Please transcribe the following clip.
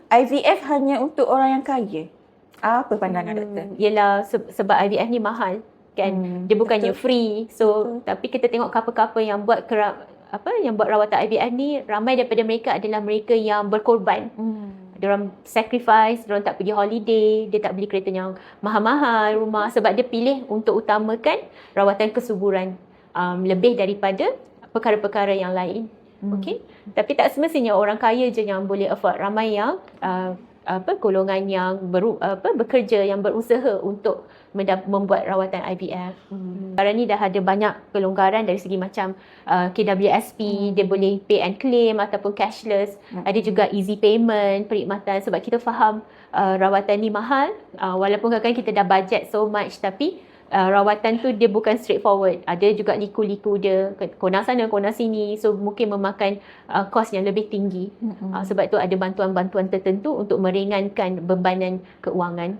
IVF hanya untuk orang yang kaya. Apa pandangan doktor? Yelah, sebab IVF ni mahal kan. Dia bukannya betul. free. So tapi kita tengok couple-couple yang buat yang buat rawatan IVF ni, ramai daripada mereka adalah mereka yang berkorban. Diorang sacrifice, diorang tak pergi holiday, dia tak beli kereta yang mahal-mahal rumah sebab dia pilih untuk utamakan rawatan kesuburan lebih daripada perkara-perkara yang lain. Okey. Tapi tak semestinya orang kaya je yang boleh afford. Ramai yang golongan yang bekerja, yang berusaha untuk membuat rawatan IVF. Sekarang ni dah ada banyak kelonggaran dari segi macam KWSP, dia boleh pay and claim ataupun cashless. Ada juga easy payment, perkhidmatan sebab kita faham rawatan ni mahal. Walaupun kadang-kadang kita dah budget so much, tapi rawatan tu dia bukan straightforward. Ada juga liku-liku dia, konang sana, konang sini. So mungkin memakan kos yang lebih tinggi. Sebab tu ada bantuan-bantuan tertentu untuk meringankan bebanan keuangan.